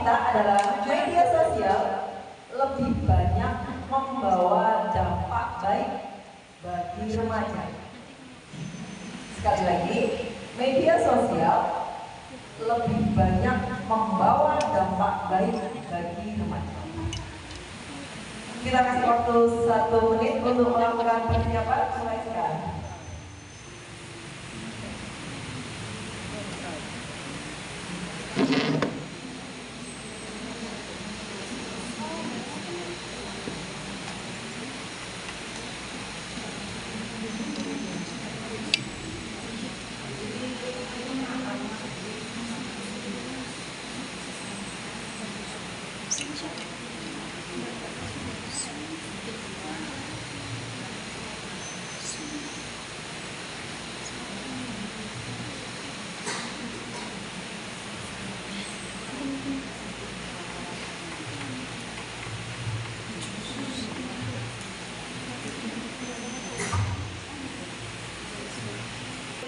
kita adalah media sosial lebih banyak membawa dampak baik bagi remaja. Sekali lagi, media sosial lebih banyak membawa dampak baik bagi remaja. Kita kasih waktu 1 menit untuk melakukan persiapan mulai sekarang.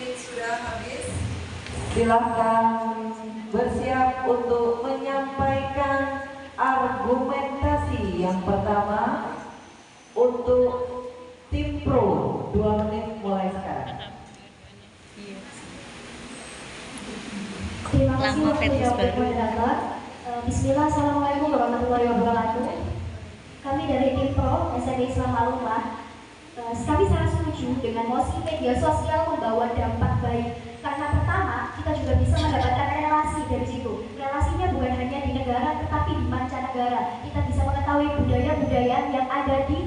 Sudah habis. Silakan bersiap untuk menyampaikan argumentasi. Yang pertama untuk tim pro, 2 menit mulai sekarang. Terima kasih waktunya moderator. Bismillah, assalamualaikum warahmatullahi wabarakatuh. Kami dari tim pro SMP Islam Al-Ummah. Kami sangat setuju dengan mosi media sosial membawa dampak baik. Karena pertama, kita juga bisa mendapatkan relasi dari situ. Relasinya bukan hanya di negara, tetapi di mancanegara. Kita bisa mengetahui budaya-budaya yang ada di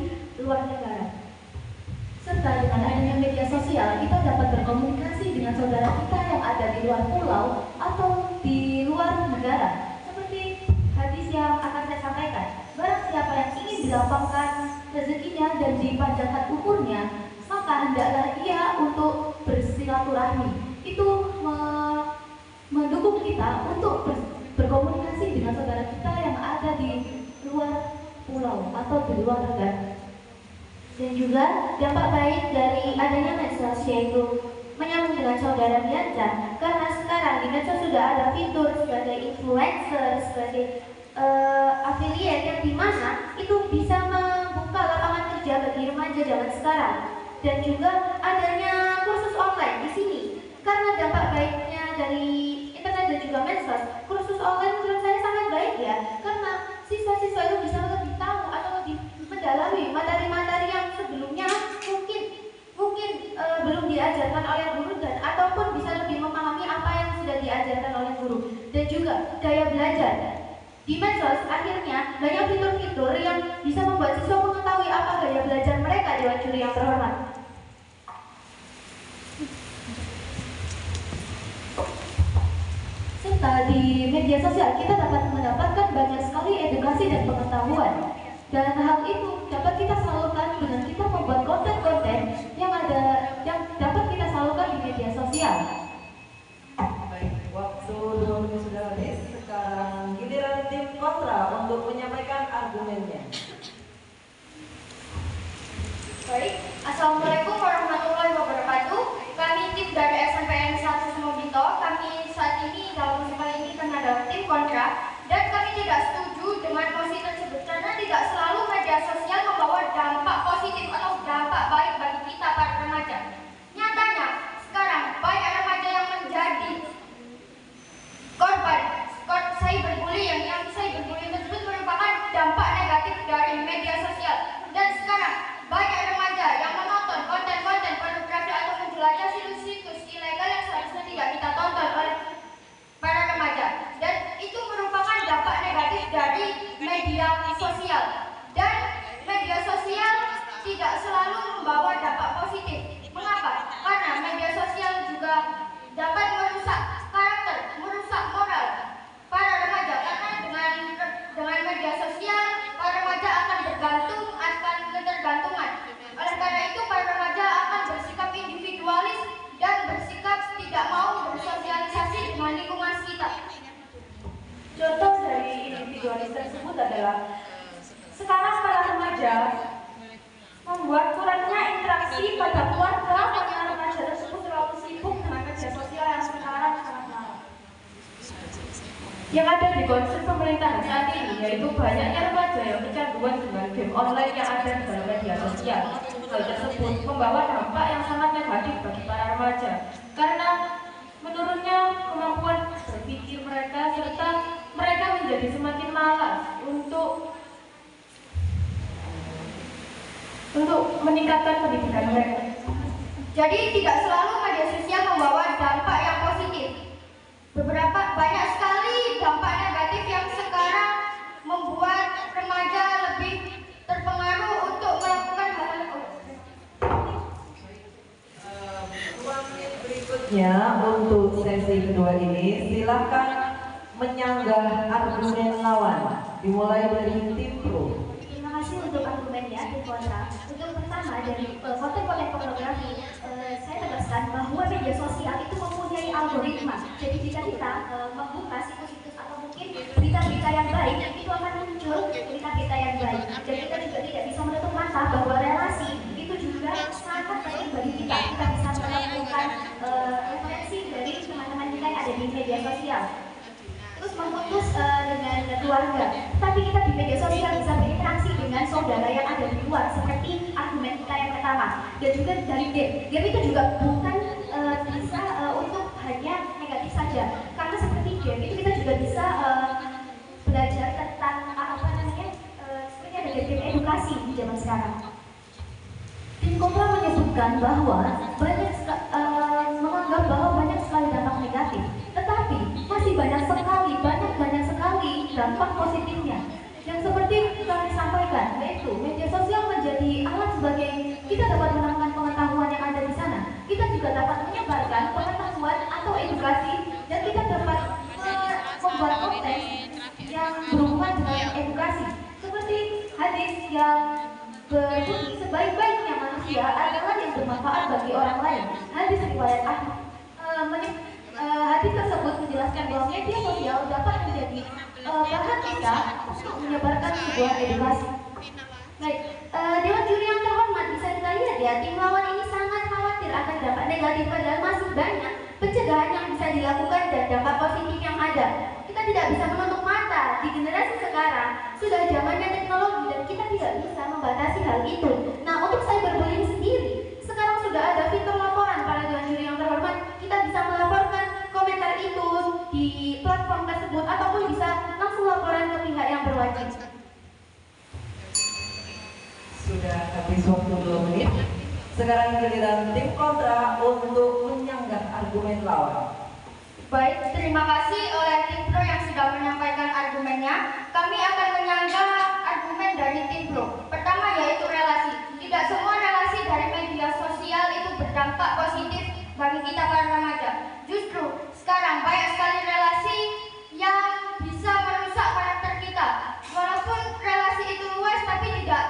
luar negara. Serta dengan adanya media sosial, kita dapat berkomunikasi dengan saudara kita yang ada di luar pulau atau di luar negara. Seperti hadis yang akan saya sampaikan, barang siapa yang ingin dilapangkan rezekinya dan dipanjangkan umurnya, maka hendaklah ia untuk bersilaturahmi. Itu mendukung kita untuk berkomunikasi dengan saudara kita yang ada di luar pulau atau di luar negara. Dan juga dampak baik dari adanya medsos, yaitu menyambung dengan saudara Bianca, karena sekarang di medsos sudah ada fitur sebagai influencer, sebagai affiliate yang dimana itu bisa membuka lapangan kerja bagi remaja zaman sekarang. Dan juga adanya kursus online di sini, karena dampak baiknya dari internet dan juga medsos, kursus online menurut saya sangat baik ya, karena siswa-siswa itu bisa lebih tahu atau lebih mendalami materi-materi yang sebelumnya mungkin belum diajarkan oleh guru, dan ataupun bisa lebih memahami apa yang sudah diajarkan oleh guru. Dan juga daya belajar di medsos, akhirnya banyak fitur-fitur yang bisa membuat siswa mengetahui apa gaya belajar mereka. Dewan juri yang terhormat, serta di media sosial kita dapat mendapatkan banyak sekali edukasi dan pengetahuan. Dan hal itu dapat kita salurkan dengan kita membuat konten-konten yang dapat kita salurkan di media sosial. Baik, waktu 2 menit sudah habis. Sekarang giliran tim kontra untuk menyampaikan argumennya. Baik, assalamualaikum warahmatullahi wabarakatuh. Kami tim dari SMPN 1 Semobito. Kami saat ini dalam musim ini karena dalam tim kontra, dan kami tidak setuju dengan mosi tersebut karena tidak selalu media sosial membawa dampak positif atau dampak baik bagi kita para remaja. Nyatanya sekarang banyak remaja yang menjadi korban cyberbullying, yang cyberbullying tersebut merupakan dampak negatif dari media sosial. Dan sekarang banyak remaja yang menonton konten-konten pornografi atau menjelajah situs-situs ilegal yang seharusnya tidak kita tonton oleh para remaja. Dan itu merupakan dampak negatif dari media sosial. Dan media sosial tidak selalu membawa dampak positif. Mengapa? Karena media sosial juga dapat merusak karakter, merusak moral para remaja. Karena dengan media sosial, para remaja akan ketergantungan. Oleh karena itu, para remaja akan bersikap individualis dan bersikap tidak mau bersosialisasi dengan lingkungan sekitar. Contoh dari individualis tersebut adalah sekarang para remaja membuat kurangnya interaksi pada keluarga karena remaja tersebut terlalu sibuk dengan media sosial yang sekarang sangat marak. yang ada di konsep pemerintahan saat ini, yaitu banyaknya remaja yang kecanduan dengan game online yang ada di dalam media sosial. Hal tersebut membawa dampak yang sangat negatif bagi para remaja, karena menurunnya kemampuan berpikir mereka, serta mereka menjadi semakin malas untuk meningkatkan pendidikan mereka. Jadi tidak selalu media sosial membawa dampak yang positif. Banyak sekali dampak negatif yang sekarang membuat remaja lebih terpengaruh untuk melakukan hal-hal. Berikutnya untuk sesi kedua ini silakan menyanggah argumen lawan, dimulai dari tim pro. Terima kasih untuk argumennya di kontra. Untuk pertama dari konten-konten pornografi, saya tegaskan bahwa media sosial itu mempunyai algoritma. Jadi jika kita membuka situs-situs atau mungkin berita-berita yang baik, itu akan muncul berita-berita yang baik. Dan kita juga tidak bisa menutup mata bahwa relasi itu juga sangat penting bagi kita. Kita bisa menemukan referensi dari teman-teman kita yang ada di media sosial. Terus memutus dengan keluarga. Tapi kita di media sosial bisa berinteraksi dengan saudara yang ada di luar, seperti argumen kita yang pertama. Dan juga dari game. Game itu juga bukan bisa untuk hanya negatif saja. Karena seperti game itu kita juga bisa belajar tentang seperti ada game edukasi di zaman sekarang. Tim Kopra menyebutkan bahwa menganggap bahwa banyak sekali dampak negatif, tetapi masih banyak sekali dampak positifnya. Yang seperti kami sampaikan, yaitu media sosial menjadi alat sebagai kita dapat menemukan pengetahuan yang ada di sana. Kita juga dapat menyebarkan pengetahuan atau edukasi, dan kita dapat membuat konten yang berhubungan dengan edukasi. Seperti hadis yang berbunyi, sebaik-baiknya manusia adalah yang bermanfaat bagi orang lain. Hadis riwayat Ahmad. Hadis tersebut menjelaskan bahwa media sosial dapat menjadi bahan kita untuk menyebarkan sebuah edukasi. Baik, Dewan Juri yang terhormat, bisa kita lihat ya, tim lawan ini sangat khawatir akan dampak negatif, padahal masih banyak pencegahan yang bisa dilakukan dan dampak positif yang ada. Kita tidak bisa menutup mata, di generasi sekarang sudah zamannya teknologi dan kita tidak bisa membatasi hal itu. Nah, untuk cyberbullying sendiri, sekarang sudah ada fitur laporan. Para Dewan Juri yang terhormat, kita bisa melaporkan komentar itu di platform tersebut ataupun bisa langsung laporan ke pihak yang berwajib. Sudah habis waktu 2 menit. Sekarang giliran tim kontra untuk menyanggah argumen lawan. Baik, terima kasih oleh tim pro yang sudah menyampaikan argumennya. Kami akan menyanggah argumen dari tim pro. Pertama yaitu relasi. Tidak semua relasi dari media sosial itu berdampak positif bagi kita para remaja. Justru sekarang banyak sekali relasi yang bisa merusak karakter kita. Walaupun relasi itu luas, tapi tidak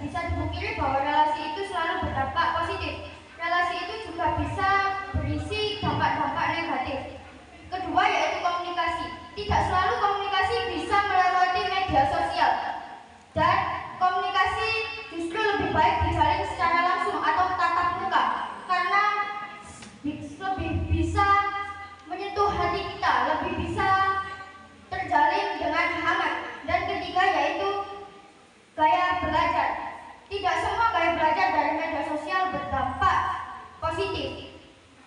bisa dipungkiri bahwa relasi itu selalu berdampak positif. Relasi itu juga bisa berisi dampak-dampak negatif. Kedua yaitu komunikasi. Tidak selalu komunikasi bisa melewati media sosial. Dan komunikasi justru lebih baik dijalin secara langsung atau tatap muka, karena lebih bisa menyentuh hati kita, lebih bisa terjalin dengan hangat. Dan ketiga yaitu gaya belajar. Tidak semua gaya belajar dari media sosial berdampak positif.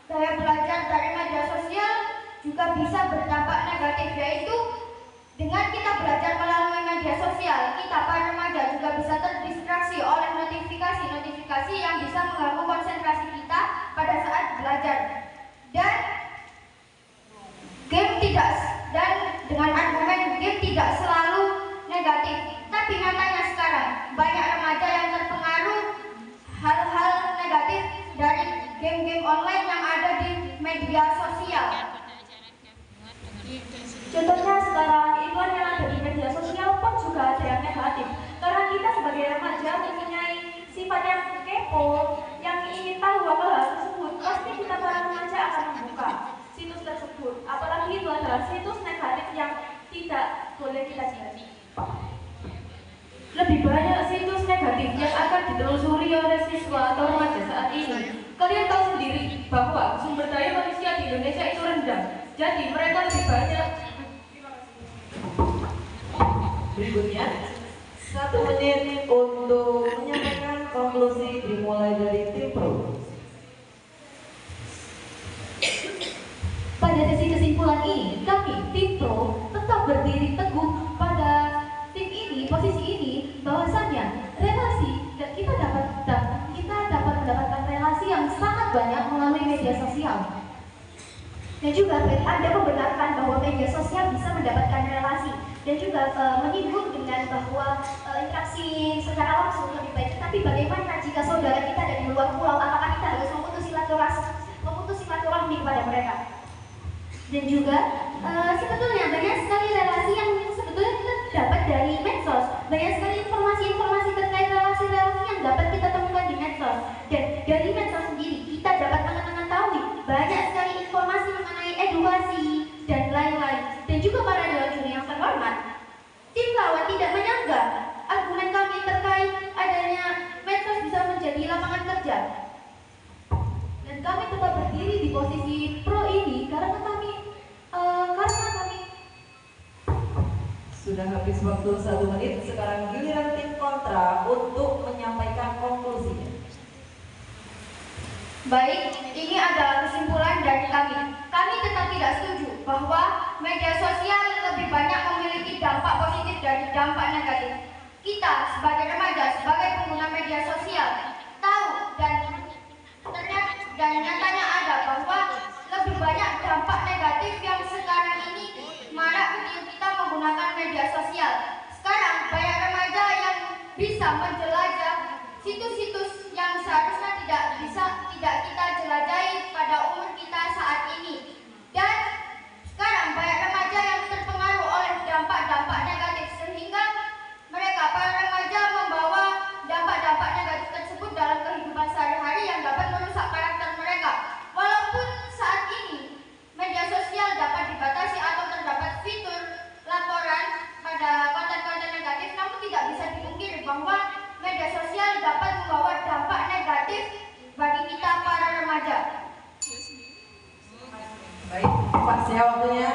Gaya belajar dari media sosial juga bisa berdampak negatif, yaitu dengan kita belajar melalui media sosial, kita para remaja juga bisa terdistraksi oleh notifikasi-notifikasi yang bisa mengganggu konsentrasi kita pada saat belajar. Dan dengan argumen game tidak selalu negatif, tapi nyatanya sekarang banyak remaja yang terpengaruh hal-hal negatif dari game-game online yang ada di media sosial. Contohnya sekarang iklan yang ada di media sosial pun juga ada yang negatif. Karena kita sebagai remaja mempunyai sifat yang kepo, yang ingin tahu apa hal tersebut, pasti kita para remaja akan membuka situs tersebut. Apalagi itu adalah situs negatif yang tidak boleh kita cari. Lebih banyak situs negatif yang akan ditelusuri oleh siswa atau remaja saat ini. Kalian tahu sendiri bahwa sumber daya manusia di Indonesia itu rendah. Jadi mereka lebih banyak berikutnya. 1 menit untuk menyampaikan konklusi dimulai dari tim pro. Pada sesi kesimpulan ini, kami tim pro tetap berdiri teguh pada tim ini, posisi ini, bahwasannya relasi dan kita dapat mendapatkan relasi yang sangat banyak melalui media sosial. Dan juga bagi Anda membenarkan bahwa media sosial bisa mendapatkan relasi dan juga menyinggung dengan bahwa interaksi secara langsung lebih baik. Tapi bagaimana jika saudara kita dari luar pulau, apakah kita harus memutus silaturahmi kepada mereka? Dan juga sebetulnya banyak sekali relasi yang sebetulnya kita dapat dari medsos. Banyak sekali informasi-informasi terkait relasi-relasi yang dapat kita temukan di medsos. Dan dari medsos sendiri kita dapat mengetahui banyak sekali informasi mengenai edukasi dan lain-lain. Dan juga para dewan juri yang terhormat, tim lawan tidak menyanggah argumen kami terkait adanya medsos bisa menjadi lapangan kerja. Dan kami tetap berdiri di posisi pro ini karena kami Sudah habis waktu 1 menit, sekarang giliran tim kontra untuk menyampaikan konklusinya. Baik, ini adalah kesimpulan dari kami. Kami tetap tidak setuju bahwa media sosial lebih banyak memiliki dampak positif dari dampak negatif. Kita sebagai remaja, sebagai pengguna media sosial, tahu dan nyatanya ada bahwa lebih banyak dampak negatif yang sekarang ini marak ketika kita menggunakan media sosial. Sekarang banyak remaja yang bisa menjelajah situs-situs yang seharusnya tidak kita jelajahi pada umur kita saat ini. Dan sekarang banyak remaja yang terpengaruh oleh dampak-dampak negatif sehingga para remaja membawa dampak-dampak negatif tersebut dalam kehidupan sehari-hari yang dapat merusak karakter mereka. Walaupun saat ini media sosial dapat dibatasi atau terdapat fitur laporan pada konten-konten negatif, namun tidak bisa dipungkiri bahwa media sosial dapat membawa dampak negatif bagi kita para remaja. Baik, pas ya waktunya.